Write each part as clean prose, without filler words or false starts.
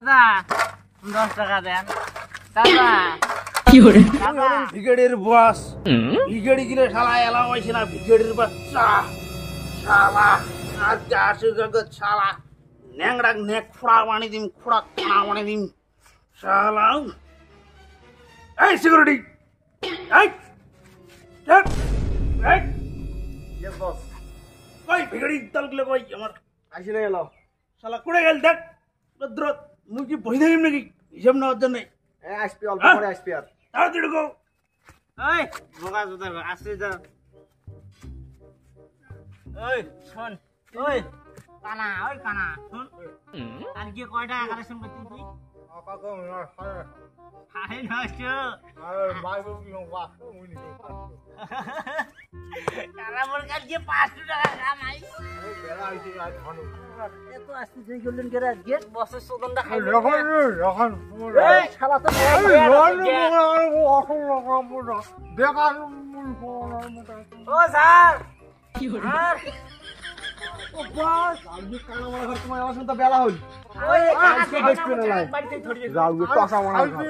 10 টাকা দেন দাদা। কি করে ভিখারির বস ভিখারি গিলে শালা এলাম হয়েছে না ভিখারির বাচ্চা শালা আজকে আসে জগৎ শালা ন্যাংরা নেক খোড়া বানিয়ে দিম খোড়া খানা বানিয়ে দিম শালা এই সিকিউরিটি এই চল এই ইয়েস বস কই ভিখারি দলগুলো কই আমার আসি না এলো শালা কুড়ে গেল দেখ ভদ্র মুই কি বই দিম নাকি হিসাব নেওয়ার জন্য আসবি অল্প হ্যাঁ? পরে আসবি আর তাড়াতাড়ি গো ওই বোকা জুতা আসতে যা। ওই শোন ওই কানা শোন আর কি কয় টাকা কালেকশন করছিস তুই? সাড়ে 900 কানা মোর কাছে 500 টাকা কামাই এত আসতে যাই গেলেন কেরা গেট বসের সোদনটা খাইলো এই শালা তো ও স্যার কি করে আর ও বস আমি কানা মারা ঘর তোমার আমার সাথে বেলা হল ওই আজকে দেখতে না লাই বাড়িতে ধরে যাও গে টসা মারা ঘর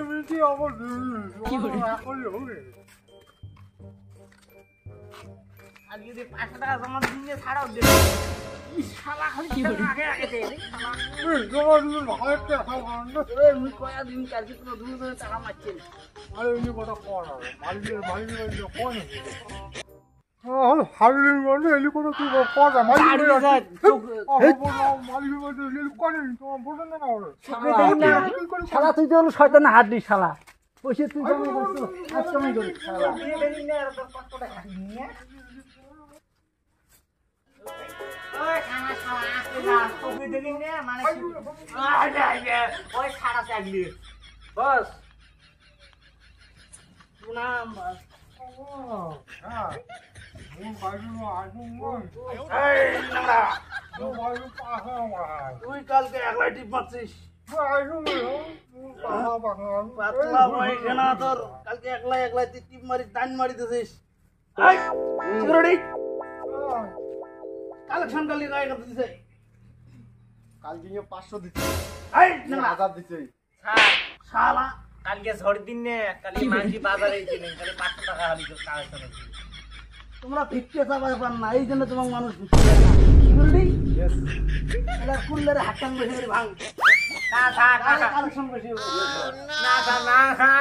কি করে আর যদি 500 টাকা জমা দিয়ে ছাড়াও দে ই শালা খালি আগে আগে দে শালা ওই মুই কয়া দিন কালকে কোনো দূর দূরে টাকা মারছে শালা তুই তো শয়তান হাড্ডি শালা পয়সা তুই জমা করছো আজকে আমি করি শালা ওই খানা শালা আসতে যা তোকে দেখিন না মানে ওই ছাড়া চাগলি বস প্রণাম বস এই ন্যাংরা তুই কালকে একলাই টিপ মারছিস পাতলা পায়খানা তোর কালকে একলাই তুই টিপ মারি টান মারি দিছিস এই সিকিউরিটি কালেকশন কালি গায়ে করতে দিছে কাল দিনে 500 দিছি এই ন্যাংরা 1000 দিছি স্যার শালা কালকে ঝড় দিন নে কালকে মাঝি বাজারে ছিলেন খালি 500 টাকা হারি কালেকশন হয়েছে তোমরা ভিক্ষে চাপাই পার না এই জন্য তোমার মানুষ ভিক্ষে দেয় না সিকিউরিটি ইয়েস এলা কুল্লের হাতান বসে করে ভাঙ না স্যার না কালেকশন বসে না স্যার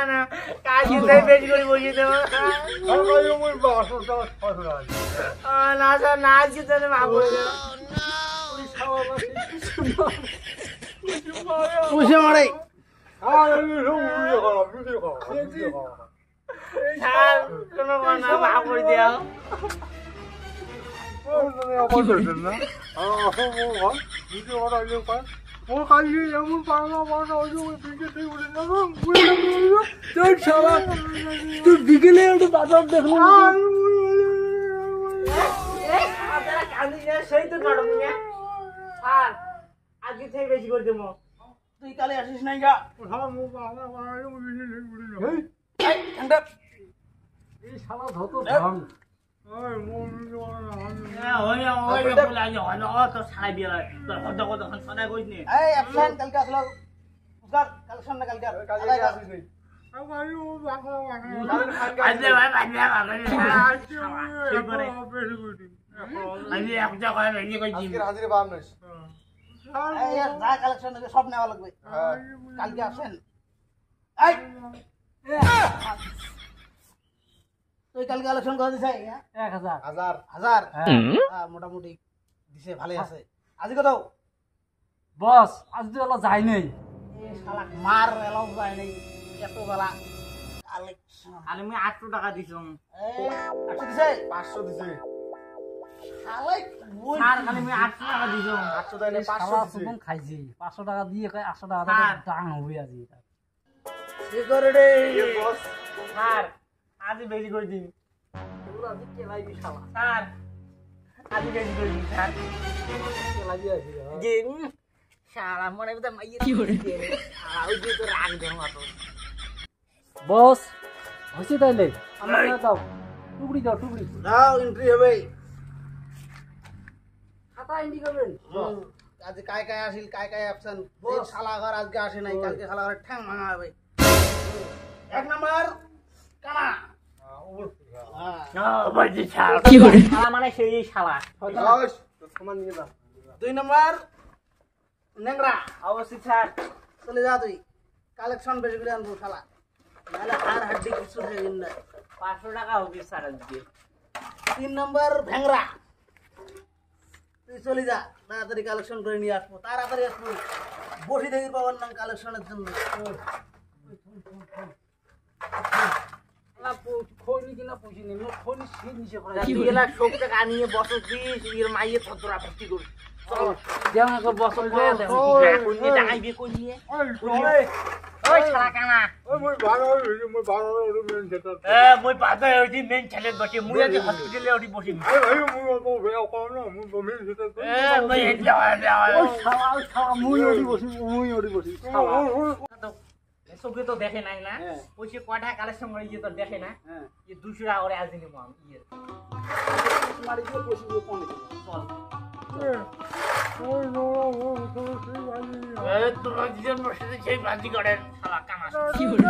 না কালকে তাই বেশি করে বসিয়ে দেবো না স্যার না আজকে তাহলে মা বলে দেবো পুষে মারে স্যার কোনো না মা করে দেও তুই বিকেলে একটু বাজার দেখলো আপনারা কান্দি না সেই তো নাটক নিয়ে স্যার আজকে থেকে বেশি করে দেবো তুই কালে আসিস নাই গা এই ঠান্ডা এই শালা ধত ভাঙ ওই বলে আজ হলো তো সারাই বিয়ে তোর হদ কত সদাই কইস নি এই অ্যাবসেন্ট কালকে আসলো উস্তাদ কালেকশন না কালকে কাল দিনে আসিস নাই আজকে ভাই আজকে একটা করে বেরিয়ে কইছি আজকের হাজিরে বাম নইস এই যা কালেকশন হবে সব নেওয়া লাগবে হ্যাঁ কালকে আসেন এই তুই কালকে কালেকশন করে দিছ 1000 হাজার 1000 হ্যাঁ মোটামুটি দিছে ভালোই আছে আজি কত বস আজ তো এলা যাই নাই এই শালা মার এলাও যায় নাই এত বেলা কালেকশন আর আমি 800 টাকা দিছম এই 800 দিছে 500 দিছি শালা বই স্যার খালি আমি 800 টাকা দিছম 800 তাইলে শালা 500 দিছি সুবন খাইছি 500 টাকা দিয়ে কয় 800 টাকা হ্যাঁ। দাম হবে আজি এটা সিকিউরিটি বস স্যার আজ বেশি করে দিন এগুলো আজি কেলাই শালা স্যার আজ বেশি করে দিন স্যার কেলাই আছে যে সারা মনে ভিতরে মাইয়ে কি করে সারা ওই যে তো রাগ দেন মত বস হইছে তাইলে আমরা দাও টুকরি দাও টুকরি দাও এন্ট্রি হবে খাতা এন্ট্রি করবেন আজ কায় কায় আসিল কায় কায় অ্যাবসেন্ট এই শালা ঘর আজকে আসে নাই কালকে শালা ঘরে ঠ্যাং ভাঙা হবে 1 নাম্বার কানা কি করে শালা মানে সেই শালা বস তোর সামান নিয়ে যা 2 নাম্বার নেংরা অবশ্যই স্যার চলে যা তুই কালেকশন বেশি করে আনবো শালা নাহলে আর হাড্ডি কিছু থাকবে না 500 টাকা হবে স্যার আজকে 3 নাম্বার ভ্যাংরা তুই চলে যা তাড়াতাড়ি কালেকশন করে নিয়ে আসবো তাড়াতাড়ি আসবো বসি দেখি পাবার না কালেকশনের জন্য খৈনি কিনা পয়সা নেই খৈনি সে নিচে করে তুই এলা সব টাকা নিয়ে বসে দিস এর মাইয়ে থতরা ভর্তি কর চল যেমন করে বসল কোন নিয়ে টাকা বিয়ে কোন নিয়ে ওই শালা কানা ওই মই ভালো মই ভালো মেন সেটা মই বাদে ওই মেন ছেলে বসে মুই আজ হসপিটালে ওই বসি এই ভাই মই তো বেয়া কম না মই মেন সেটা মই হেডা মুই ওড়ি বসি সবকে তো দেখে নাই না পয়সা কয়টা কালেকশন করে ইয়ে তো দেখে না এই 200 টাকা করে আজ নিব আমি ইয়ে মারি দিয়ে বসি পনে চল ওই নো তোরা দুজন বসে সেই বাজি করেন শালা কানা কি করে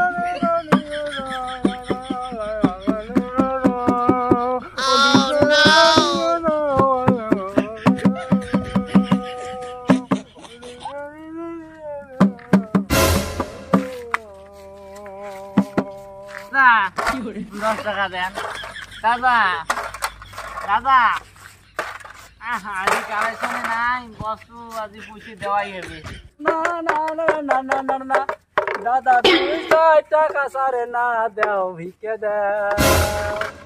কি করে 10 টাকা দেন দাদা দাদা আজ কালেকশনে নাই বস্তু আজ পয়সা দেওয়াই হবে না না না না না না না দাদা 200 টাকা সারে না দাও ভিকে দাও